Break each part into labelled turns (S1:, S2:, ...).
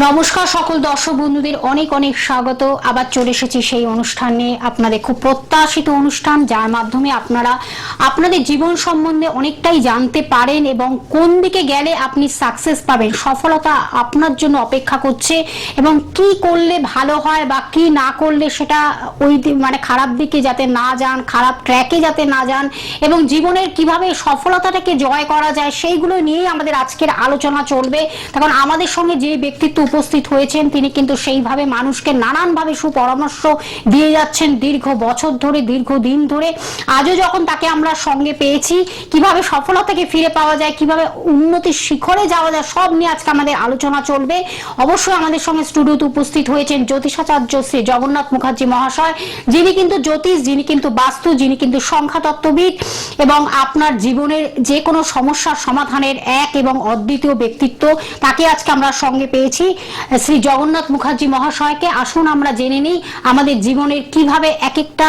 S1: নমস্কার সকল দর্শক বন্ধুদের অনেক অনেক স্বাগত। আবার চলে এসেছি সেই অনুষ্ঠানে, আপনাদের খুব প্রত্যাশিত অনুষ্ঠান, যার মাধ্যমে আপনারা আপনাদের জীবন সম্বন্ধে অনেকটাই জানতে পারেন এবং কোন দিকে গেলে আপনি সাকসেস পাবেন, সফলতা আপনার জন্য অপেক্ষা করছে এবং কি করলে ভালো হয় বা কি না করলে সেটা ওই মানে খারাপ দিকে যাতে না যান, খারাপ ট্র্যাকে যাতে না যান এবং জীবনের কিভাবে সফলতাটাকে জয় করা যায় সেইগুলো নিয়েই আমাদের আজকের আলোচনা চলবে। কারণ আমাদের সঙ্গে যে ব্যক্তিত্ব উপস্থিত হয়েছেন তিনি কিন্তু সেইভাবে মানুষকে নানানভাবে সুপরামর্শ দিয়ে যাচ্ছেন দীর্ঘ বছর ধরে, দীর্ঘ দিন ধরে। আজও যখন তাকে আমরা সঙ্গে পেয়েছি, কিভাবে সফলতাকে ফিরে পাওয়া যায়, কিভাবে উন্নতির শিখরে যাওয়া যায়, সব নিয়ে আজকে আমাদের আলোচনা চলবে। অবশ্যই আমাদের সঙ্গে স্টুডিওতে উপস্থিত হয়েছেন জ্যোতিষাচার্য শ্রী জগন্নাথ মুখার্জি মহাশয়, যিনি কিন্তু জ্যোতিষ, যিনি কিন্তু বাস্তু, যিনি কিন্তু সংখ্যাতত্ত্ববিদ এবং আপনার জীবনের যে কোনো সমস্যার সমাধানের এক এবং অদ্বিতীয় ব্যক্তিত্ব। তাকে আজকে আমরা সঙ্গে পেয়েছি, শ্রী জগন্নাথ মুখার্জি মহাশয়কে। আসুন আমরা জেনে নিই আমাদের জীবনের কিভাবে এক একটা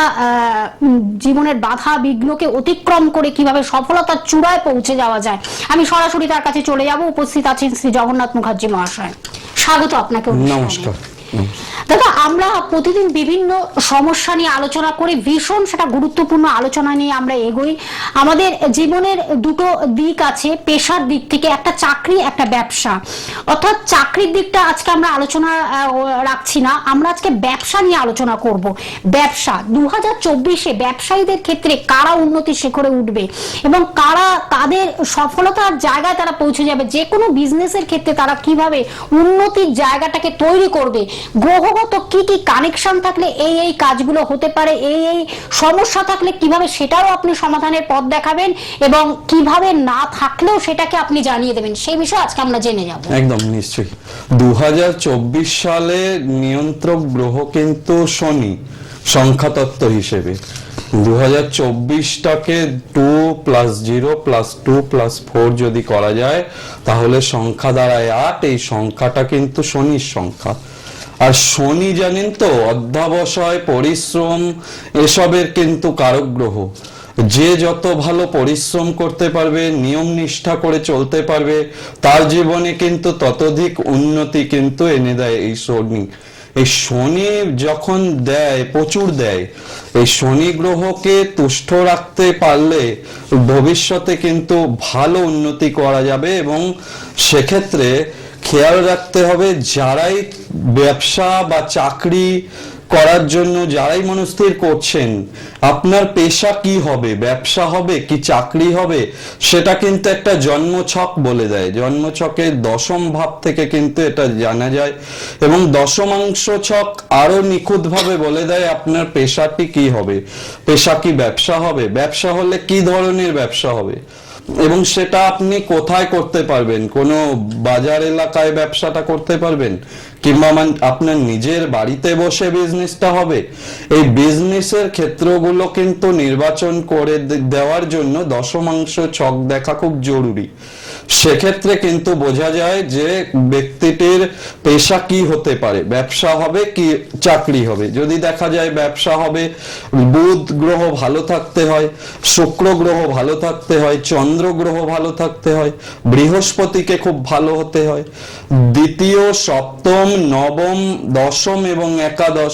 S1: জীবনের বাধা বিঘ্নকে অতিক্রম করে কিভাবে সফলতার চূড়ায় পৌঁছে যাওয়া যায়। আমি সরাসরি তার কাছে চলে যাব। উপস্থিত আছেন শ্রী জগন্নাথ মুখার্জি মহাশয়, স্বাগত আপনাকে।
S2: নমস্কার।
S1: দাদা, আমরা প্রতিদিন বিভিন্ন সমস্যা নিয়ে আলোচনা করি, ভীষণ সেটা গুরুত্বপূর্ণ আলোচনা নিয়ে আমরা এগোই। আমাদের জীবনের দুটো দিক আছে, পেশার দিক থেকে, একটা চাকরি, একটা ব্যবসা। অর্থাৎ চাকরির দিকটা আজকে আমরা আলোচনা রাখছি না, আমরা আজকে ব্যবসা নিয়ে আলোচনা করব। ব্যবসা 2024-এ ব্যবসায়ীদের ক্ষেত্রে কারা উন্নতির শিখরে উঠবে এবং কারা তাদের সফলতার জায়গায় তারা পৌঁছে যাবে, যে কোনো বিজনেসের ক্ষেত্রে তারা কিভাবে উন্নতির জায়গাটাকে তৈরি করবে, গ্রহগত কি কি কানেকশন থাকলে এই এই কাজগুলো হতে পারে, এই এই সমস্যা থাকলে কিভাবে সেটাও আপনি সমাধানের পথ দেখাবেন এবং কিভাবে না থাকলেও সেটাকে আপনি জানিয়ে দেবেন, সেই বিষয়ে আজকে আমরা জেনে যাব।
S2: একদম নিশ্চয়ই। 2024 সালে নিয়ন্ত্রক গ্রহ কিন্তু শনি সংখ্যাতত্ত্ব হিসেবে। 2024টাকে 2+0+2+4 যদি করা যায় তাহলে সংখ্যা দাঁড়ায় 8। এই সংখ্যাটা কিন্তু শনির সংখ্যা। আর শনি জানেন তো অধ্যাবসায়, পরিশ্রম এসবের কিন্তু কারক গ্রহ। যে যত ভালো পরিশ্রম করতে পারবে, নিয়ম নিষ্ঠা করে চলতে পারবে, তার জীবনে কিন্তু ততোধিক উন্নতি কিন্তু এনে দেয় এই শনি। এই শনি যখন দেয়, প্রচুর দেয়। এই শনি গ্রহকে তুষ্ট রাখতে পারলে ভবিষ্যতে কিন্তু ভালো উন্নতি করা যাবে এবং সেক্ষেত্রে খেয়াল রাখতে হবে যারাই ব্যবসা বা চাকরি করার জন্য যারাই মনস্থির করছেন, আপনার পেশা কি হবে, ব্যবসা হবে কি চাকরি হবে, সেটা কিন্তু একটা জন্মছক বলে দেয়। জন্মছকের দশম ভাব থেকে কিন্তু এটা জানা যায় এবং দশমাংশ ছক আরো নিখুঁতভাবে বলে দেয় আপনার পেশাটি কি হবে। পেশা কি ব্যবসা হবে, ব্যবসা হলে কি ধরনের ব্যবসা হবে এবং সেটা আপনি কোথায় করতে পারবেন, কোনো বাজার এলাকায় ব্যবসাটা করতে পারবেন কিংবা আপনার নিজের বাড়িতে বসে বিজনেসটা হবে। এই বিজনেসের ক্ষেত্রগুলো কিন্তু নির্বাচন করে দেওয়ার জন্য দশমাংশ ছক দেখা খুব জরুরি। সেক্ষেত্রে কিন্তু বোঝা যায় যে ব্যক্তিটির পেশা কি হতে পারে, ব্যবসা হবে কি চাকরি হবে। যদি দেখা যায় ব্যবসা হবে, বুধ গ্রহ ভালো থাকতে হয়, শুক্র গ্রহ ভালো থাকতে হয়, চন্দ্র গ্রহ ভালো থাকতে হয়, বৃহস্পতিকে খুব ভালো হতে হয়, দ্বিতীয়, সপ্তম, নবম, দশম এবং একাদশ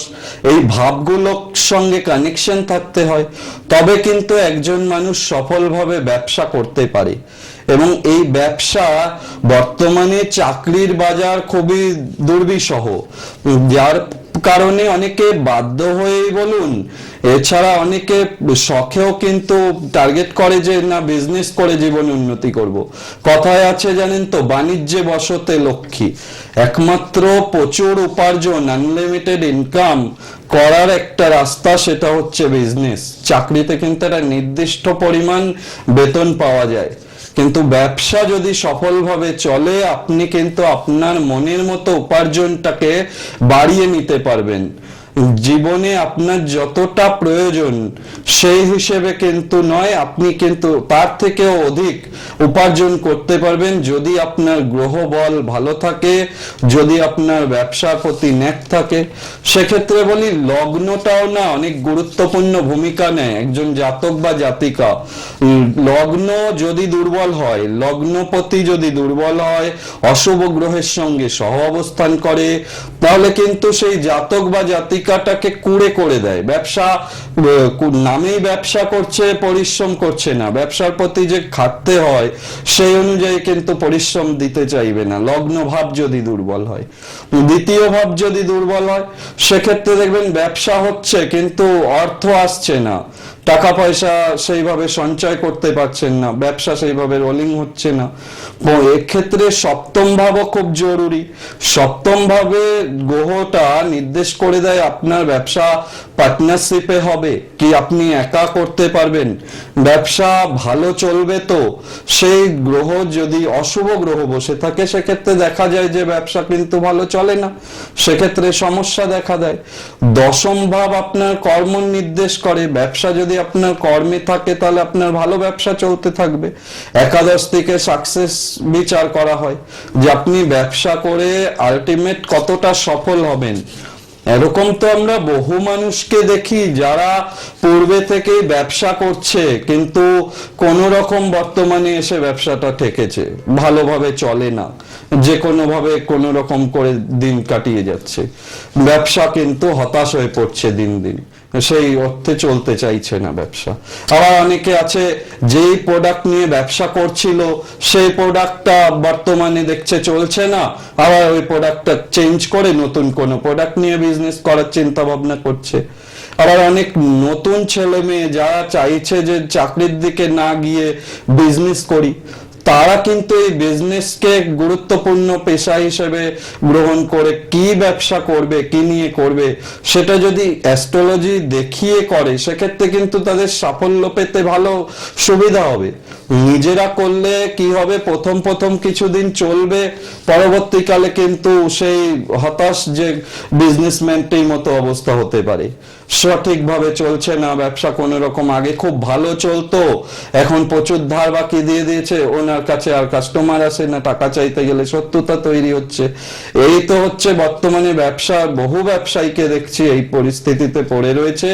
S2: এই ভাবগুলোর সঙ্গে কানেকশন থাকতে হয়, তবে কিন্তু একজন মানুষ সফলভাবে ব্যবসা করতে পারে। এবং এই ব্যবসা বর্তমানে চাকরির বাজার খুবই দুর্বিষহ, যার কারণে অনেকে বাধ্য হয়েই বলুন, এছাড়া অনেকে শখেও কিন্তু টার্গেট করে যে না বিজনেস করে জীবনে উন্নতি করব। কথায় আছে জানেন তো, বাণিজ্যে বসতে লক্ষ্মী। একমাত্র প্রচুর উপার্জন, আনলিমিটেড ইনকাম করার একটা রাস্তা, সেটা হচ্ছে বিজনেস। চাকরিতে কিন্তু একটা নির্দিষ্ট পরিমাণ বেতন পাওয়া যায়, কিন্তু ব্যবসা যদি সফলভাবে চলে আপনি কিন্তু আপনার মনের মতো উপার্জনটাকে বাড়িয়ে নিতে পারবেন। জীবনে আপনার যতটা প্রয়োজন সেই হিসেবে কিন্তু নয়, আপনি কিন্তু তার থেকেও অধিক উপার্জন করতে পারবেন যদি আপনার গ্রহ বল ভালো থাকে, যদি আপনার ব্যবসার প্রতি ন্যাক থাকে। সেক্ষেত্রে বলি লগ্নটাও না অনেক গুরুত্বপূর্ণ ভূমিকা নেয় একজন জাতক বা জাতিকা। লগ্ন যদি দুর্বল হয়, লগ্নপতি যদি দুর্বল হয়, অশুভ গ্রহের সঙ্গে সহ অবস্থান করে, তাহলে কিন্তু সেই জাতক বা জাতিকাটাকে কুঁড়ে করে দেয়। ব্যবসা নামেই ব্যবসা করছে, পরিশ্রম করছে না, ব্যবসার প্রতি যে খাটতে হয় সেই অনুযায়ী কিন্তু পরিশ্রম দিতে চাইবে না, লগ্ন ভাব যদি দুর্বল হয়। দ্বিতীয় ভাব যদি দুর্বল হয়, সেক্ষেত্রে দেখবেন ব্যবসা হচ্ছে কিন্তু অর্থ আসছে না, টাকা পয়সা সেইভাবে সঞ্চয় করতে পারছেন না, ব্যবসা সেইভাবে রোলিং হচ্ছে না। এক্ষেত্রে সপ্তম ভাবও খুব জরুরি। সপ্তম ভাবে গ্রহটা নির্দেশ করে দেয় আপনার ব্যবসা পার্টনারশিপে হবে কি আপনি একা করতে পারবেন, ব্যবসা ভালো চলবে। তো সেই গ্রহ যদি অশুভ গ্রহ বসে থাকে, সেক্ষেত্রে দেখা যায় যে ব্যবসা কিন্তু ভালো চলে না, সেক্ষেত্রে সমস্যা দেখা দেয়। দশম ভাব আপনার কর্ম নির্দেশ করে, ব্যবসা যদি আপনার কর্মে থাকে তাহলে আপনার ভালো ব্যবসা চলতে থাকবে। একাদশ থেকে সাকসেস বিচার করা হয় যে আপনি ব্যবসা করে আলটিমেট কতটা সফল হবেন। এরকম তো আমরা বহু মানুষকে দেখি যারা পূর্বে থেকেই ব্যবসা করছে কিন্তু কোন রকম বর্তমানে এসে ব্যবসাটা ঠেকেছে, ভালোভাবে চলে না, যে কোনো ভাবে কোনো রকম করে দিন কাটিয়ে যাচ্ছে, ব্যবসা কিন্তু হতাশ হয়ে পড়ছে দিন দিন, সেই অর্থে চলতে চাইছে না ব্যবসা। আবার অনেকে আছে যেই প্রোডাক্ট নিয়ে ব্যবসা করছিল সেই প্রোডাক্টটা বর্তমানে দেখছে চলছে না, আবার ওই প্রোডাক্টটা চেঞ্জ করে নতুন কোনো প্রোডাক্ট নিয়ে বিজনেস করার চিন্তা ভাবনা করছে। আবার অনেক নতুন ছেলে মেয়ে যারা চাইছে যে চাকরির দিকে না গিয়ে বিজনেস করি, তারা কিন্তু এই বিজনেসকে গুরুত্বপূর্ণ পেশা হিসেবে গ্রহণ করে কি ব্যবসা করবে, কি নিয়ে করবে, সেটা যদি অ্যাস্ট্রোলজি দেখিয়ে করে, সেক্ষেত্রে কিন্তু তাদের সাফল্য পেতে ভালো সুবিধা হবে। নিজেরা করলে কি হবে, প্রথম প্রথম কিছুদিন চলবে, পরবর্তীকালে কিন্তু সেই হতাশ যে বিজনেসম্যানটির মতো অবস্থা হতে পারে। সঠিকভাবে চলছে না ব্যবসা, কোনো রকম আগে খুব ভালো চলতো, এখন প্রচুর ধার বাকি দিয়ে দিয়েছে, ওনার কাছে আর কাস্টমার আসে না, টাকা চাইতে গেলে শত্রুতা তৈরি হচ্ছে। এই তো হচ্ছে বর্তমানে ব্যবসা, বহু ব্যবসায়ীকে দেখছি এই পরিস্থিতিতে পড়ে রয়েছে,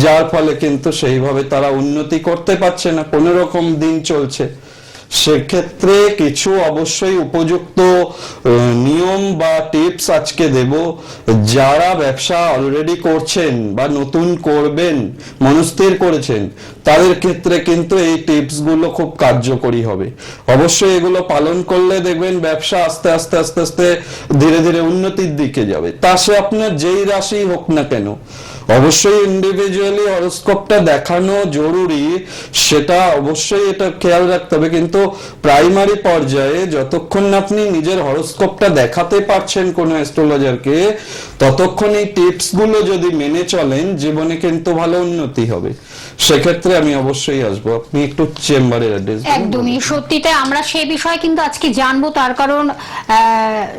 S2: যার ফলে কিন্তু সেইভাবে তারা উন্নতি করতে পারছে না, কোনো রকম দিন চলছে। সেক্ষেত্রে কিছু অবশ্যই উপযুক্ত নিয়ম বা টিপস আজকে দেব। যারা ব্যবসা অলরেডি করছেন বা নতুন করবেন মনস্থির করেছেন, তাদের ক্ষেত্রে কিন্তু এই টিপস গুলো খুব কার্যকরী হবে। অবশ্যই এগুলো পালন করলে দেখবেন ব্যবসা আস্তে আস্তে আস্তে আস্তে ধীরে ধীরে উন্নতির দিকে যাবে। তা সে আপনার যেই রাশি হোক না কেন, অবশ্যই ইন্ডিভিজুয়ালি হরোস্কোপটা দেখানো জরুরি, সেটা অবশ্যই এটা খেয়াল রাখতে হবে। কিন্তু প্রাইমারি পর্যায়ে যতক্ষণ না আপনি নিজের হরোস্কোপটা দেখাতে পারছেন কোনো অ্যাস্ট্রোলজারকে, ততক্ষণ এই টিপস গুলো যদি মেনে চলেন, জীবনে কিন্তু ভালো উন্নতি হবে। সেক্ষেত্রে আমি অবশ্যই আসবো। আপনি একটু চেম্বারের অ্যাড্রেস।
S1: একদমই সত্যিটা আমরা সেই বিষয়ে কিন্তু আজকে জানবো, তার কারণ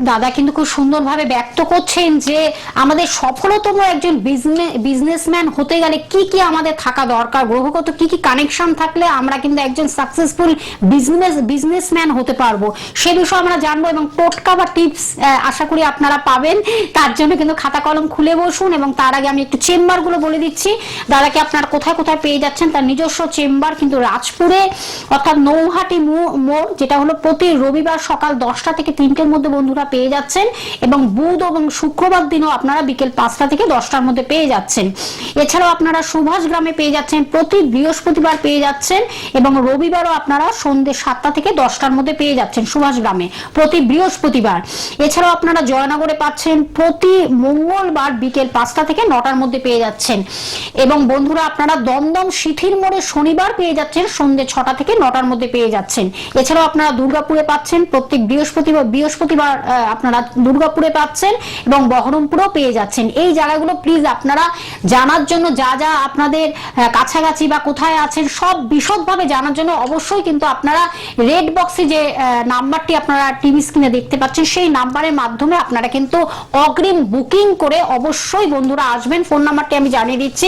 S1: দাদা কিন্তু খুব সুন্দরভাবে ব্যক্ত করছেন যে আমাদের সফলতম একজন বিজনেসম্যান হতে গেলে কি কি আমাদের থাকা দরকার, গ্রহগত কি কি কানেকশন থাকলে আমরা কিন্তু একজন সাকসেসফুল বিজনেসম্যান হতে পারবো, সে বিষয়ে আমরা জানবো। এবং টোটকা বা টিপস আশা করি আপনারা পাবেন, তার জন্য কিন্তু খাতা কলম খুলে বসুন। এবং তার আগে আমি একটু চেম্বার গুলো বলে দিচ্ছি দাদাকে আপনারা কোথায় কোথায় পেয়ে যাচ্ছেন। তার নিজস্ব চেম্বার কিন্তু রাজপুরে, অর্থাৎ নৌহাটি মোড়, যেটা হলো প্রতি রবিবার সকাল 10টা থেকে 3টের মধ্যে বন্ধুরা পেয়ে যাচ্ছেন, এবং বুধ এবং শুক্রবার দিনও আপনারা বিকেল 5টা থেকে 10টার মধ্যে পেয়ে যাচ্ছেন। এছাড়াও আপনারা সুভাষ গ্রামে পেয়ে যাচ্ছেন, প্রতি বৃহস্পতিবার পেয়ে যাচ্ছেন, এবং রবিবারও আপনারা সন্ধ্যে 7টা থেকে 10টার মধ্যে পেয়ে যাচ্ছেন সুভাষ গ্রামে প্রতি বৃহস্পতিবার। এছাড়াও আপনারা জয়নগরে পাচ্ছেন প্রতি মঙ্গলবার বিকেল 5টা থেকে 9টার মধ্যে পেয়ে যাচ্ছেন। এবং বন্ধুরা আপনারা দ্বন্দ্ব দমদম শিথির মোড়ে শনিবার পেয়ে যাচ্ছেন সন্ধ্যে 6টা থেকে 9টার মধ্যে পেয়ে যাচ্ছেন। এছাড়াও আপনারা দুর্গাপুরে পাচ্ছেন, প্রত্যেক বৃহস্পতিবার আপনারা দুর্গাপুরে পাচ্ছেন এবং বহরমপুরেও পেয়ে যাচ্ছেন। এই জায়গাগুলো প্লিজ আপনারা জানার জন্য, যা যা আপনাদের কাছাকাছি বা কোথায় আছেন সব বিশদভাবে জানার জন্য অবশ্যই কিন্তু আপনারা রেড বক্সে যে নাম্বারটি আপনারা টিভি স্ক্রিনে দেখতে পাচ্ছেন সেই নাম্বারের মাধ্যমে আপনারা কিন্তু অগ্রিম বুকিং করে অবশ্যই বন্ধুরা আসবেন। ফোন নাম্বারটি আমি জানিয়ে দিচ্ছি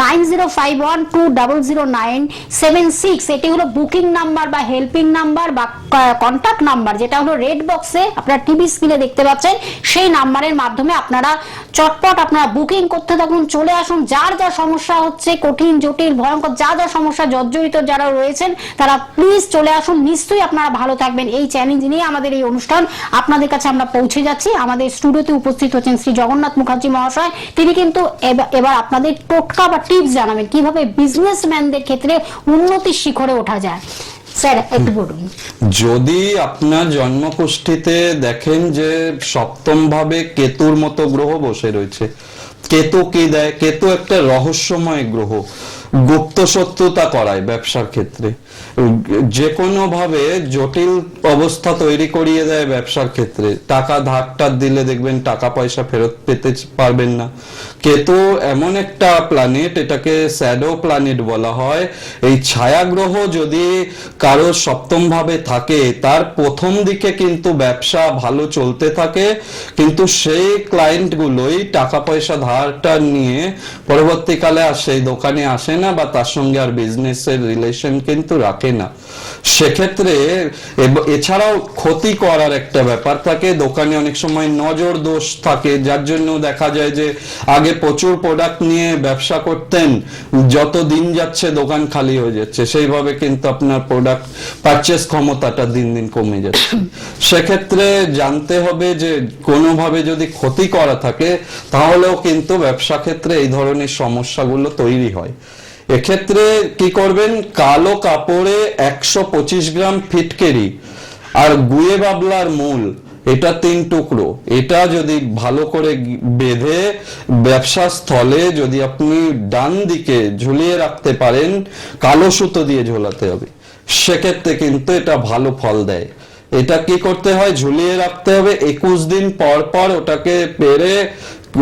S1: 9051200976। এটি হলো বুকিং নাম্বার বা হেল্পিং নাম্বার বা কন্টাক্ট নাম্বার, যেটা হলো রেড বক্সে আপনারা টিভি স্ক্রিনে দেখতে পাচ্ছেন। সেই নাম্বারের মাধ্যমে আপনারা চটপট আপনারা বুকিং করতে থাকুন, চলে আসুন। যার যা সমস্যা হচ্ছে, কঠিন জটিল ভয়ঙ্কর যা যা সমস্যা জর্জরিত যারা রয়েছেন তারা প্লিজ চলে আসুন। নিশ্চয়ই আপনারা ভালো থাকবেন। এই চ্যালেঞ্জ নিয়ে আমাদের এই অনুষ্ঠান আপনাদের কাছে আমরা পৌঁছে যাচ্ছি। আমাদের স্টুডিওতে উপস্থিত হচ্ছেন শ্রী জগন্নাথ মুখার্জি মহাশয়। তিনি কিন্তু এবার আপনাদের টোটকা বা টিপস জানাবেন কিভাবে বিজনেসম্যানদের ক্ষেত্রে উন্নতির শিখরে ওঠা যায়। স্যার একটু বলুন।
S2: যদি আপনার জন্মকুষ্ঠিতে দেখেন যে সপ্তম ভাবে কেতুর মতো গ্রহ বসে রয়েছে, কেতু কি দেয়? কেতু একটা রহস্যময় গ্রহ, গুপ্ত শত্রুতা করায় ব্যবসার ক্ষেত্রে, যে কোনো ভাবে জটিল অবস্থা তৈরি করিয়ে দেয় ব্যবসার ক্ষেত্রে। টাকা ধার দিলে দেখবেন টাকা পয়সা ফেরত পেতে পারবেন না। কেতু এমন একটা প্ল্যানেট, এটাকে শ্যাডো প্ল্যানেট বলা হয়। এই ছায়া গ্রহ যদি কারো সপ্তম ভাবে থাকে তার প্রথম দিকে কিন্তু ব্যবসা ভালো চলতে থাকে, কিন্তু সেই ক্লায়েন্ট গুলোই টাকা পয়সা ধারটা নিয়ে পরবর্তীকালে আর সেই দোকানে আসে না বা তার সঙ্গে আর বিজনেসের রিলেশন কিন্তু রাখে না। সেক্ষেত্রে এছাড়াও ক্ষতি করার একটা ব্যাপার থাকে। দোকানে অনেক সময় নজর দোষ থাকে, যার জন্য দেখা যায় যে আগে প্রচুর প্রোডাক্ট নিয়ে ব্যবসা করতেন, যত দিন যাচ্ছে দোকান খালি হয়ে যাচ্ছে, সেইভাবে কিন্তু আপনার প্রোডাক্ট পারচেস ক্ষমতাটা দিন দিন কমে যাচ্ছে। সেক্ষেত্রে জানতে হবে যে কোনোভাবে যদি ক্ষতি করা থাকে তাহলেও কিন্তু ব্যবসা ক্ষেত্রে এই ধরনের সমস্যাগুলো তৈরি হয়। এক্ষেত্রে কি করবেন? কালো কাপড়ে 125 গ্রাম ফিটকেরি আর গুয়ে বাবলার মূল, এটা 3 টুকরো, এটা যদি ভালো করে বেঁধে ব্যবসা স্থলে যদি আপনি ডান দিকে ঝুলিয়ে রাখতে পারেন, কালো সুতো দিয়ে ঝোলাতে হবে, সেক্ষেত্রে কিন্তু এটা ভালো ফল দেয়। এটা কি করতে হয়? ঝুলিয়ে রাখতে হবে, 21 দিন পর পর ওটাকে পেরে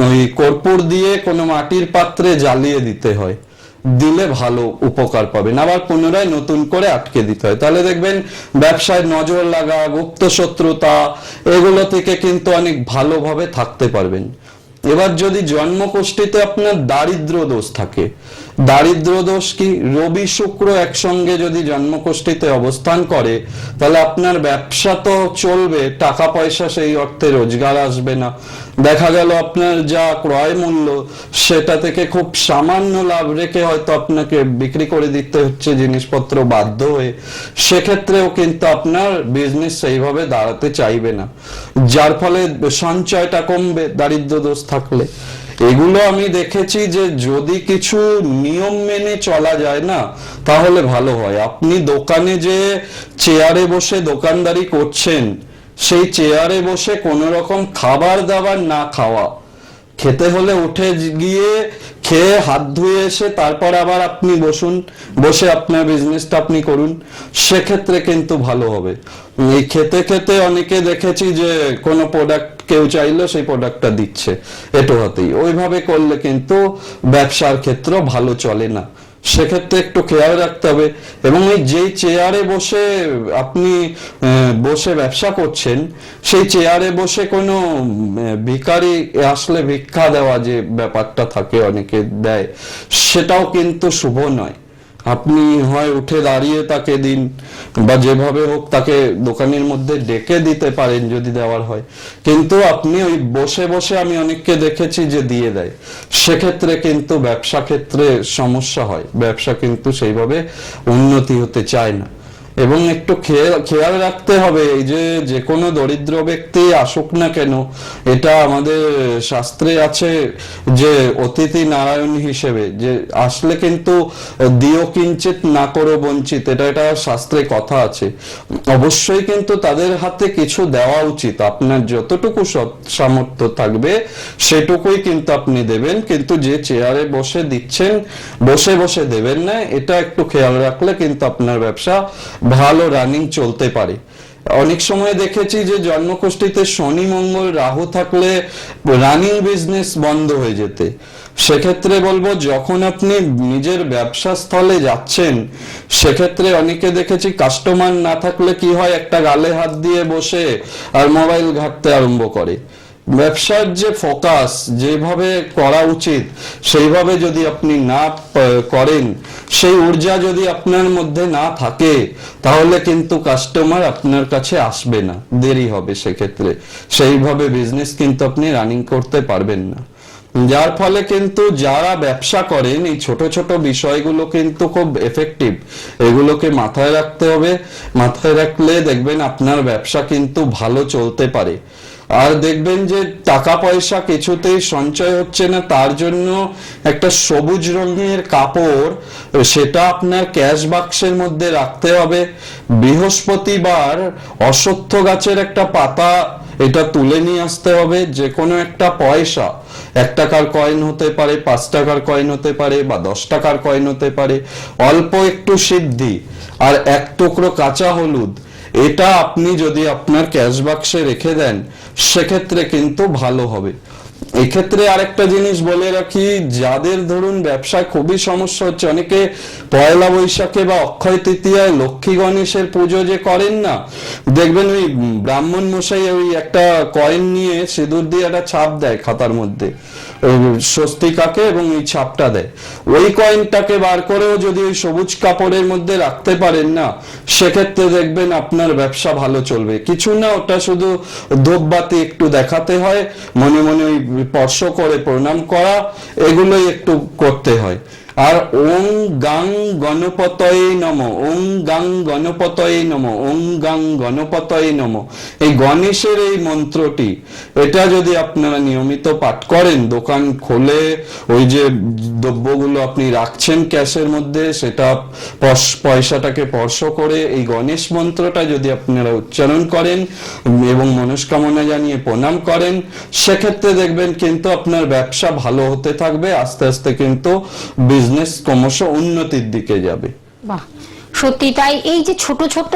S2: ওই কর্পূর দিয়ে কোনো মাটির পাত্রে জ্বালিয়ে দিতে হয়, দিলে ভালো উপকার পাবেন। আবার পুনরায় নতুন করে আটকে দিতে হয়, তাহলে দেখবেন ব্যবসায় নজর লাগা, গুপ্ত শত্রুতা, এগুলো থেকে কিন্তু অনেক ভালোভাবে থাকতে পারবেন। এবার যদি জন্মকুষ্ঠিতে আপনার দারিদ্র দোষ থাকে, দারিদ্র দোষ কি? রবি শুক্র একসঙ্গে যদি জন্মকুষ্ঠিতে অবস্থান করে তাহলে আপনার ব্যবসা তো চলবে, টাকা পয়সা সেই অর্থে রোজগার আসবে না। দেখা গেল আপনার যা ক্রয় মূল্য সেটা থেকে খুব সামান্য লাভ রেখে হয়তো আপনাকে বিক্রি করে দিতে হচ্ছে জিনিসপত্র বাধ্য হয়ে, সেক্ষেত্রেও কিন্তু আপনার বিজনেস সেইভাবে দাঁড়াতে চাইবে না, যার ফলে সঞ্চয়টা কমবে দারিদ্র দোষ থাকলে। এগুলো আমি দেখেছি যে যদি কিছু নিয়ম মেনে চলা যায় না তাহলে ভালো হয়। আপনি দোকানে যে চেয়ারে বসে দোকানদারি করছেন, সেই চেয়ারে বসে কোন রকম খাবার দাবার না খাওয়া, খেতে হলে উঠে গিয়ে খেয়ে হাত ধুয়ে এসে তারপর আবার আপনি বসুন, বসে আপনার বিজনেসটা আপনি করুন, সেক্ষেত্রে কিন্তু ভালো হবে। এই খেতে খেতে অনেকে দেখেছি যে কোনো প্রোডাক্ট কেউ চাইলো সেই প্রোডাক্টটা দিচ্ছে, এটো হতেই, ওইভাবে করলে কিন্তু ব্যবসার ক্ষেত্র ভালো চলে না। সেক্ষেত্রে একটু খেয়াল রাখতে হবে। এবং এই যেই চেয়ারে বসে আপনি বসে ব্যবসা করছেন, সেই চেয়ারে বসে কোনো ভিখারি আসলে ভিক্ষা দেওয়া যে ব্যাপারটা থাকে অনেকে দেয়, সেটাও কিন্তু শুভ নয়। আপনি হয় উঠে দাঁড়িয়ে তাকে দিন বা যেভাবে হোক তাকে দোকানের মধ্যে ডেকে দিতে পারেন যদি দেওয়ার হয়, কিন্তু আপনি ওই বসে বসে আমি অনেককে দেখেছি যে দিয়ে দেয়, সেক্ষেত্রে কিন্তু ব্যবসা ক্ষেত্রে সমস্যা হয়, ব্যবসা কিন্তু সেইভাবে উন্নতি হতে চায় না। এবং একটু খেয়াল রাখতে হবে, এই যে কোনো দরিদ্র ব্যক্তি আসুক না কেন, এটা আমাদের শাস্ত্রে আছে যে অতিথি নারায়ণ হিসেবে, যে আসলে কিন্তু দিও কিঞ্চিত না করো বঞ্চিত, এটা শাস্ত্রে কথা আছে। অবশ্যই কিন্তু তাদের হাতে কিছু দেওয়া উচিত, আপনার যতটুকু সামর্থ্য থাকবে সেটুকুই কিন্তু আপনি দেবেন, কিন্তু যে চেয়ারে বসে দিচ্ছেন বসে বসে দেবেন না, এটা একটু খেয়াল রাখলে কিন্তু আপনার ব্যবসা ভালো রানিং চলতে পারে। অনেক সময় দেখেছি যে জন্মকুষ্ঠিতে শনি মঙ্গল রাহু থাকলে রানিং বিজনেস বন্ধ হয়ে যেতে। সেক্ষেত্রে বলবো, যখন আপনি নিজের ব্যবসা স্থলে যাচ্ছেন, সেক্ষেত্রে অনেকে দেখেছি কাস্টমার না থাকলে কি হয়, একটা গালে হাত দিয়ে বসে আর মোবাইল ঘাঁটতে আরম্ভ করে। ব্যবসার যে ফোকাস যেভাবে করা উচিত সেইভাবে যদি আপনি না করেন, সেই ঊর্জা যদি আপনার মধ্যে না থাকে, তাহলে কিন্তু কাস্টমার আপনার কাছে আসবে না, দেরি হবে। সেক্ষেত্রে সেইভাবে বিজনেস কিন্তু আপনি রানিং করতে পারবেন না। যার ফলে কিন্তু যারা ব্যবসা করেন, এই ছোট ছোট বিষয়গুলো কিন্তু খুব এফেক্টিভ, এগুলোকে মাথায় রাখতে হবে। মাথায় রাখলে দেখবেন আপনার ব্যবসা কিন্তু ভালো চলতে পারে। আর দেখবেন যে টাকা পয়সা কিছুতেই সঞ্চয় হচ্ছে না, তার জন্য একটা সবুজ রঙের কাপড়, সেটা আপনার ক্যাশ বাক্সের মধ্যে রাখতে হবে। বৃহস্পতিবার অশ্বত্থ গাছের একটা পাতা এটা তুলে নিয়ে আসতে হবে। যে কোনো একটা পয়সা, 1 টাকার কয়েন হতে পারে, 5 টাকার কয়েন হতে পারে, বা 10 টাকার কয়েন হতে পারে, অল্প একটু সিদ্ধি আর 1 টুকরো কাঁচা হলুদ, এটা আপনি যদি আপনার ক্যাশ বাক্সে রেখে দেন, সেক্ষেত্রে কিন্তু ভালো হবে। এক্ষেত্রে আরেকটা জিনিস বলে রাখি, যাদের ধরুন ব্যবসায় খুবই সমস্যা হচ্ছে, অনেকে পয়লা বৈশাখে বা অক্ষয় তৃতীয়ায় লক্ষ্মী গণেশের পুজো যে করেন না, দেখবেন ওই ব্রাহ্মণ মশাই ওই একটা কয়েন নিয়ে সিঁদুর দিয়ে একটা ছাপ দেয় খাতার মধ্যে, স্বস্তিকাকে, এবং এই ছাপটা দেয়। ওই কয়েনটাকে বার করেও যদি ওই সবুজ কাপড়ের মধ্যে রাখতে পারেন না, সেক্ষেত্রে দেখবেন আপনার ব্যবসা ভালো চলবে। কিছু না, ওটা শুধু ধূপবাতি একটু দেখাতে হয়, মনে মনে ওই স্পর্শ করে প্রণাম করা, এগুলোই একটু করতে হয়। আর ওং গাং গণপতয়ে নমঃ, ওং গাং গণপতয়ে নমঃ, ওং গাং গণপতয়ে নমঃ, এই গণেশের এই মন্ত্রটি, এটা যদি আপনারা নিয়মিত পাঠ করেন, দোকান খোলে ওই যে দ্রব্যগুলো আপনি রাখছেন ক্যাশের মধ্যে, সেটা পয়সাটাকে স্পর্শ করে এই গণেশ মন্ত্রটা যদি আপনারা উচ্চারণ করেন এবং মনস্কামনা জানিয়ে প্রণাম করেন, সেক্ষেত্রে দেখবেন কিন্তু আপনার ব্যবসা ভালো হতে থাকবে। আস্তে আস্তে কিন্তু বিজনেস ক্রমশ উন্নতির দিকে যাবে।
S1: বাহ, সত্যি তাই। এই যে ছোট ছোট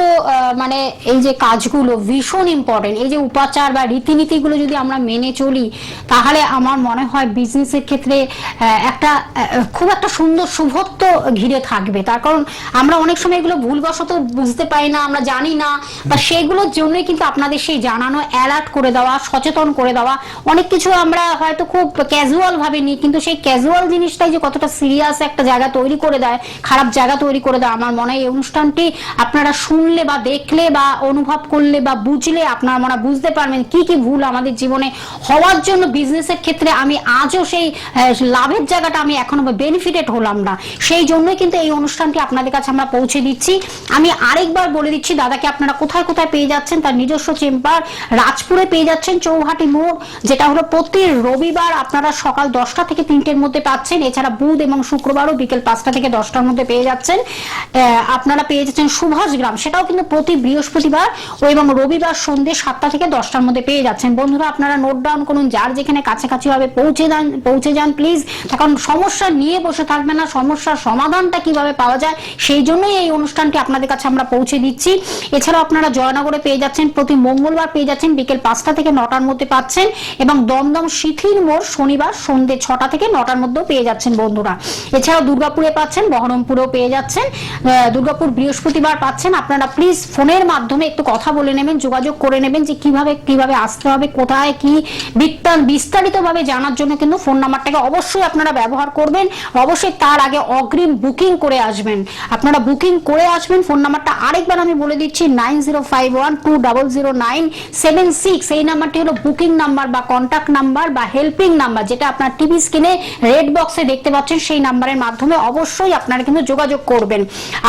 S1: মানে এই যে কাজগুলো ভীষণ ইম্পর্টেন্ট। এই যে উপাচার বা রীতিনীতিগুলো যদি আমরা মেনে চলি, তাহলে আমার মনে হয় বিজনেসের ক্ষেত্রে একটা খুব একটা সুন্দর শুভত্ব ঘিরে থাকবে। তার কারণ আমরা অনেক সময় এগুলো ভুলবশত বুঝতে পারি না, আমরা জানি না, বা সেগুলোর জন্যই কিন্তু আপনাদের সেই জানানো, অ্যালার্ট করে দেওয়া, সচেতন করে দেওয়া। অনেক কিছু আমরা হয়তো খুব ক্যাজুয়াল ভাবে নিই, কিন্তু সেই ক্যাজুয়াল জিনিসটাই যে কতটা সিরিয়াস একটা জায়গা তৈরি করে দেয়, খারাপ জায়গা তৈরি করে দেয়, আমার মনে হয় এই অনুষ্ঠানটি আপনারা শুনলে বা দেখলে বা অনুভব করলে বা বুঝলে আপনারা মনে বুঝতে পারবেন কি কি ভুল আমাদের জীবনে হওয়ার জন্য বিজনেসের ক্ষেত্রে আমি আজও সেই লাভের জায়গাটা আমি এখনো বেনিফিটেড হলাম না। সেই জন্যই কিন্তু এই অনুষ্ঠানটি আপনাদের কাছে আমরা পৌঁছে দিচ্ছি। আমি আরেকবার বলে দিচ্ছি দাদাকে আপনারা কোথায় কোথায় পেয়ে যাচ্ছেন। তার নিজস্ব চেম্বার রাজপুরে পেয়ে যাচ্ছেন, চৌহাটি মোড়, যেটা হলো প্রতি রবিবার আপনারা সকাল 10টা থেকে 3টের মধ্যে পাচ্ছেন। এছাড়া বুধ এবং শুক্রবারও বিকেল 5টা থেকে 10টার মধ্যে পেয়ে যাচ্ছেন। আপনারা পেয়ে যাচ্ছেন সুভাষ গ্রাম, সেটাও কিন্তু প্রতি বৃহস্পতিবার ও এবং রবিবার সন্ধ্যে 7টা থেকে 10টার মধ্যে পেয়ে যাচ্ছেন। বন্ধুরা আপনারা নোট ডাউন করুন, যার যেখানে কাছাকাছি হবে পৌঁছে যান প্লিজ। কারণ সমস্যা নিয়ে বসে থাকবে না, সমস্যার সমাধানটা কিভাবে পাওয়া যায় সেই জন্যই এই অনুষ্ঠানটি আপনাদের কাছে আমরা পৌঁছে দিচ্ছি। এছাড়াও আপনারা জয়নগরে পেয়ে যাচ্ছেন প্রতি মঙ্গলবার পেয়ে যাচ্ছেন বিকেল 5টা থেকে 9টার মধ্যে পাচ্ছেন, এবং দমদম শিথির মোড় শনিবার সন্ধ্যে 6টা থেকে 9টার মধ্যেও পেয়ে যাচ্ছেন বন্ধুরা। এছাড়াও দুর্গাপুরে পাচ্ছেন, বহরমপুরেও পেয়ে যাচ্ছেন, দুর্গাপুর বৃহস্পতিবার পাচ্ছেন। আপনারা প্লিজ ফোনের মাধ্যমে একটু কথা বলে নেবেন, যোগাযোগ করে নেবেন যে কিভাবে আসতে হবে, কোথায় কি বিস্তারিত ভাবে জানার জন্য কিন্তু ফোন নাম্বারটাকে অবশ্যই আপনারা ব্যবহার করবেন। অবশ্যই তার আগে অগ্রিম বুকিং করে আসবেন, আপনারা বুকিং করে আসবেন। ফোন নাম্বারটা আরেকবার আমি বলে দিচ্ছি 9051200976। এই নাম্বারটি হলো বুকিং নাম্বার বা কন্ট্যাক্ট নাম্বার বা হেল্পিং নাম্বার, যেটা আপনার টিভি স্ক্রিনে রেড বক্সে দেখতে পাচ্ছেন। সেই নাম্বারের মাধ্যমে অবশ্যই আপনারা কিন্তু যোগাযোগ করবেন।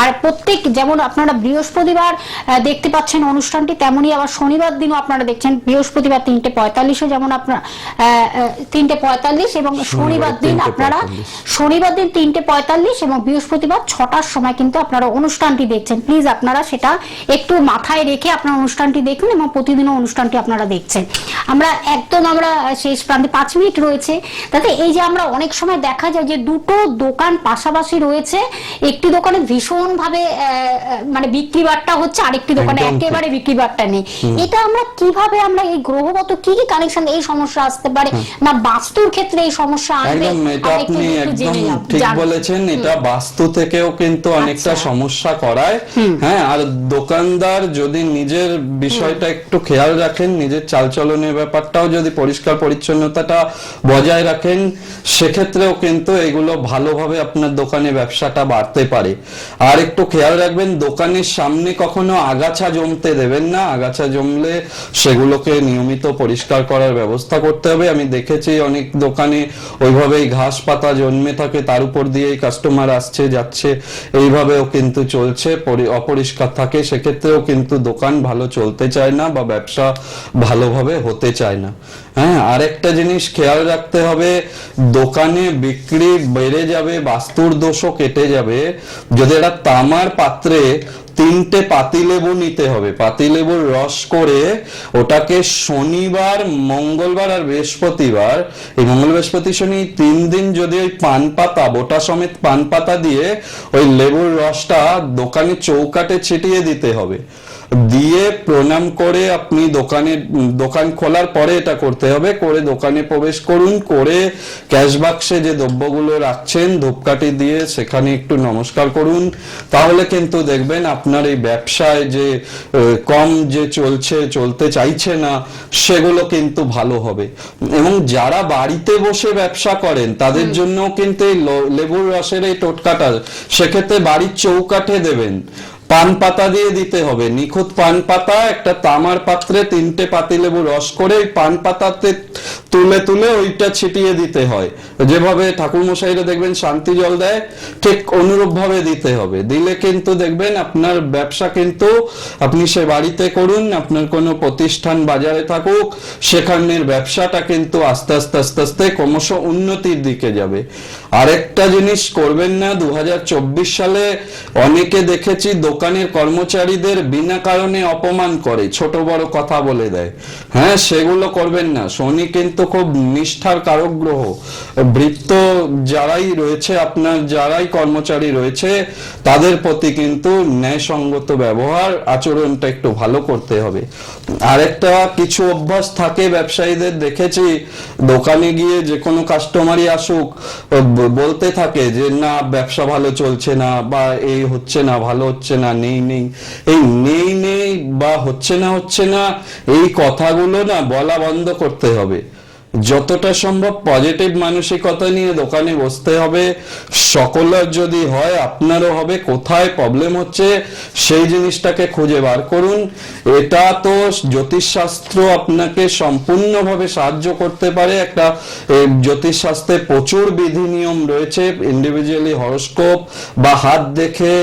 S1: আর প্রত্যেক যেমন আপনারা বৃহস্পতিবার দেখতে পাচ্ছেন অনুষ্ঠানটি, তেমনি আবার শনিবার দিনও আপনারা দেখছেন। বৃহস্পতিবার 3:45 যেমন আপনার 3:45 এবং শনিবার দিন আপনারা 3:45 এবং বৃহস্পতিবার 6টার সময় কিন্তু আপনারা অনুষ্ঠানটি দেখছেন। প্লিজ আপনারা সেটা একটু মাথায় রেখে আপনারা অনুষ্ঠানটি দেখুন এবং প্রতিদিনও অনুষ্ঠানটি আপনারা দেখছেন। আমরা শেষ প্রান্তে 5 মিনিট রয়েছে। তাতে এই যে আমরা অনেক সময় দেখা যায় যে দুটো দোকান পাশাপাশি রয়েছে, একটি দোকানে ভীষণ ভাবে মানে বিক্রি বাট্টা হচ্ছে, আরেকটি দোকানে একেবারে বিক্রি বাট্টা নেই। এটা আমরা কিভাবে আমরা এই গ্রহগত কি কি কানেকশন এই সমস্যা আসতে পারে না বাস্তুর ক্ষেত্রে এই সমস্যা আনবে?
S2: একদম এটা আপনি একদম ঠিক বলেছেন। এটা বাস্তু থেকেও কিন্তু অনেকটা সমস্যা করায়। হ্যাঁ, আর দোকানদার যদি নিজের বিষয়টা একটু খেয়াল রাখেন, নিজের চালচলনের ব্যাপারটাও যদি পরিষ্কার পরিচ্ছন্নতাটা বজায় রাখেন, সেক্ষেত্রেও কিন্তু এগুলো ভালোভাবে আপনার দোকানে ব্যবসাটা বাড়তে পারে। আর একটু খেয়াল রাখবেন, দোকানের সামনে কখনো আগাছা জমতে দেবেন না। আগাছা জমলে সেগুলোকে নিয়মিত পরিষ্কার করার ব্যবস্থা করতে হবে। আমি দেখেছি অনেক দোকানে ওইভাবেই ঘাস পাতা জন্মে থাকে, তার উপর দিয়েই কাস্টমার আসছে যাচ্ছে, এইভাবেও কিন্তু চলছে, অপরিষ্কার থাকে। সেক্ষেত্রেও কিন্তু দোকান ভালো চলতে চায় না বা ব্যবসা ভালোভাবে হতে চায় না। হ্যাঁ, আরেকটা জিনিস খেয়াল রাখতে হবে, দোকানে বিক্রি বেড়ে যাবে, বাস্তুর দোষও কেটে যাবে যদি একটা তামার পাত্রে 3টে পাতিলেবু নিতে হবে। পাতিলেবুর রস করে ওটাকে শনিবার, মঙ্গলবার আর বৃহস্পতিবার, এই মঙ্গল বৃহস্পতি শনি 3 দিন যদি ওই পান পাতা, বোটা সমেত পান পাতা দিয়ে ওই লেবুর রসটা দোকানে চৌকাটে ছিটিয়ে দিতে হবে। দিয়ে প্রণাম করে আপনি দোকান খোলার পরে এটা করতে হবে। করে দোকানে প্রবেশ করুন, করে ক্যাশ বাক্সে যে দ্রব্যগুলো রাখছেন ধূপকাঠি দিয়ে সেখানে একটু নমস্কার করুন। তাহলে কিন্তু দেখবেন আপনার এই ব্যবসায় যে কম যে চলতে চাইছে না, সেগুলো কিন্তু ভালো হবে। এবং যারা বাড়িতে বসে ব্যবসা করেন তাদের জন্য কিন্তু এই লেবুর রসের এই টোটকাটা, সেক্ষেত্রে বাড়ির চৌকাঠে দেবেন, পান পাতা দিয়ে দিতে হবে। নিখুঁত পান পাতা একটা তামার পাত্রে 3টে পাতিলেবু রস করে ওই পান পাতাতে তুলে তুলে ওইটা ছিটিয়ে দিতে হয়। যেভাবে ঠাকুর মশাইরা দেখবেন শান্তি জল দেয়, ঠিক অনুরূপ ভাবে দিতে হবে। দিলে কিন্তু দেখবেন আপনার ব্যবসা কিন্তু আপনি সে বাড়িতে করুন, আপনার কোনো প্রতিষ্ঠান বাজারে থাকুক, সেখানের ব্যবসাটা কিন্তু আস্তে আস্তে আস্তে আস্তে ক্রমশ উন্নতির দিকে যাবে। আরেকটা জিনিস করবেন না, 2024 সালে অনেকে দেখেছি দোকানের কর্মচারীদের বিনা কারণে অপমান করে, ছোট বড় কথা বলে দেয়। হ্যাঁ, সেগুলো করবেন না। শনি কিন্তু খুব নিষ্ঠার কারক গ্রহ। বৃত্ত যারাই রয়েছে, আপনার যারাই কর্মচারী রয়েছে, তাদের প্রতি কিন্তু ন্যায়সঙ্গত ব্যবহার, আচরণটা একটু ভালো করতে হবে। আরেকটা কিছু অভ্যাস থাকে ব্যবসায়ীদের, দেখেছি দোকানে গিয়ে যে কোনো কাস্টমারই আসুক বলতে থাকে যে না ব্যবসা ভালো চলছে না, বা এই হচ্ছে না, ভালো হচ্ছে না, নেই এই নেই বা হচ্ছে না এই কথাগুলো না বলা বন্ধ করতে হবে। যতটা সম্ভব পজিটিভ মানসিকতা নিয়ে দোকানে বসতে হবে। সকলের যদি হয় আপনারও হবে। কোথায় প্রবলেম হচ্ছে সেই জিনিসটাকে খুঁজে বার করুন। এটা তো জ্যোতিষশাস্ত্র আপনাকে সম্পূর্ণভাবে সাহায্য করতে পারে। একটা জ্যোতিষশাস্ত্রে প্রচুর বিধি নিয়ম রয়েছে। ইন্ডিভিজুয়ালি হরোস্কোপ বা হাত দেখে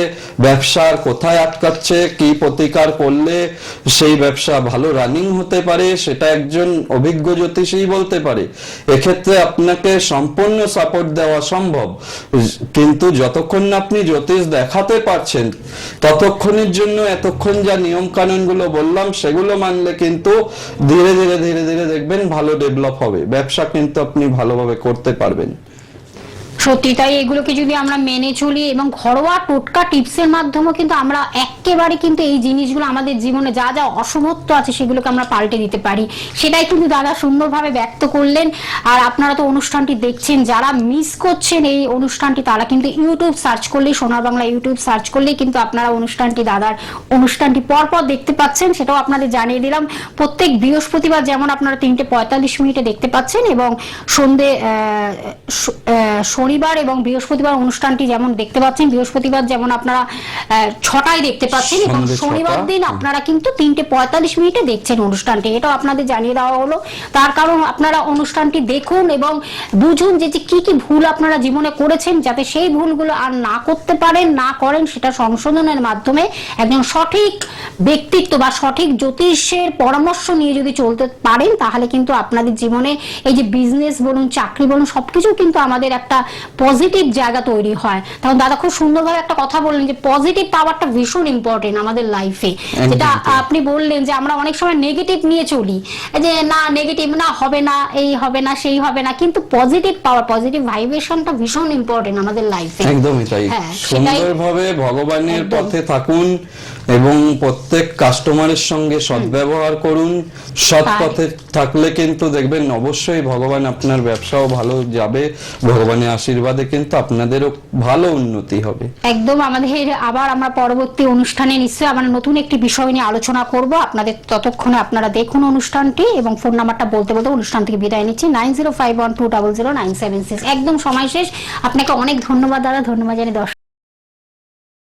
S2: ব্যবসার কোথায় আটকাচ্ছে, কি প্রতিকার করলে সেই ব্যবসা ভালো রানিং হতে পারে, সেটা একজন অভিজ্ঞ জ্যোতিষী বলতে পারে। এক্ষেত্রে আপনাকে সম্পূর্ণ সাপোর্ট দেওয়া সম্ভব, কিন্তু যতক্ষণ না আপনি জ্যোতিষ দেখাতে পারছেন ততক্ষণের জন্য এতক্ষণ যা নিয়ম কানুন গুলো বললাম সেগুলো মানলে কিন্তু ধীরে ধীরে ধীরে ধীরে দেখবেন ভালো ডেভেলপ হবে, ব্যবসা কিন্তু আপনি ভালোভাবে করতে পারবেন।
S1: সত্যি তাই। এগুলোকে যদি আমরা মেনে চলি এবং ঘরোয়া টোটকা টিপসের মাধ্যমে কিন্তু আমরা একেবারে কিন্তু এই জিনিসগুলো আমাদের জীবনে যা যা অশুভত্ব আছে সেগুলোকে আমরা পাল্টে দিতে পারি। সেটাই কিন্তু দাদা সুন্দরভাবে ব্যক্ত করলেন। আর আপনারা তো অনুষ্ঠানটি দেখছেন, যারা মিস করছেন এই অনুষ্ঠানটি তারা কিন্তু ইউটিউব সার্চ করলেই, সোনার বাংলা ইউটিউব সার্চ করলেই কিন্তু আপনারা দাদার অনুষ্ঠানটি পরপর দেখতে পাচ্ছেন। সেটাও আপনাদের জানিয়ে দিলাম। প্রত্যেক বৃহস্পতিবার যেমন আপনারা 3:45 দেখতে পাচ্ছেন এবং শনিবার শনিবার এবং বৃহস্পতিবার অনুষ্ঠানটি যেমন দেখতে পাচ্ছেন, বৃহস্পতিবার যেমন আপনারা 6টায় দেখতে পাচ্ছেন এবং
S2: সন্ধ্যে
S1: শনিবার
S2: 6টা,
S1: দিন আপনারা কিন্তু 3:45 দেখছেন অনুষ্ঠানটি। এটাও আপনাদের জানিয়ে দেওয়া হলো। তার কারণ আপনারা অনুষ্ঠানটি দেখুন এবং বুঝুন যে কি কি ভুল আপনারা জীবনে করেছেন, যাতে সেই ভুলগুলো আর না করতে পারেন, না করেন, সেটা সংশোধনের মাধ্যমে একজন সঠিক ব্যক্তিত্ব বা সঠিক জ্যোতিষের পরামর্শ নিয়ে যদি চলতে পারেন, তাহলে কিন্তু আপনাদের জীবনে এই যে বিজনেস বলুন, চাকরি বলুন, সবকিছু কিন্তু আমাদের একটা পজিটিভ জায়গা তৈরি হয়। তখন দাদা খুব সুন্দরভাবে একটা কথা বললেন যে পজিটিভ পাওয়ারটা ভীষণ ইম্পর্টেন্ট আমাদের লাইফে। যেটা আপনি বললেন যে আমরা অনেক সময় নেগেটিভ নিয়ে চলি, যে না নেগেটিভ না, হবে না, এই হবে না, সেই হবে না, কিন্তু পজিটিভ পাওয়ার, পজিটিভ ভাইব্রেশনটা ভীষণ ইম্পর্টেন্ট আমাদের লাইফে।
S2: একদমই তাই। সুন্দরভাবে ভগবানের পথে থাকুন এবং প্রত্যেক কাস্টমারের সঙ্গে সদ্ব্যবহার করুন। সৎ পথে থাকলে কিন্তু দেখবেন অবশ্যই ভগবান, আপনার ব্যবসাও ভালো যাবে, ভগবানের আশীর্বাদে কিন্তু আপনাদেরও ভালো উন্নতি হবে।
S1: একদম। আমাদের আবার আমরা পরবর্তী অনুষ্ঠানে নিশ্চয়ই আমরা নতুন একটি বিষয় নিয়ে আলোচনা করব আপনাদের। ততক্ষণে আপনারা দেখুন অনুষ্ঠানটি এবং ফোন নাম্বারটা বলতে বলতে অনুষ্ঠান থেকে বিদায় নিচ্ছি, 9051200976। একদম সময় শেষ। আপনাকে অনেক ধন্যবাদ দাদা, ধন্যবাদ জানি দর্শক।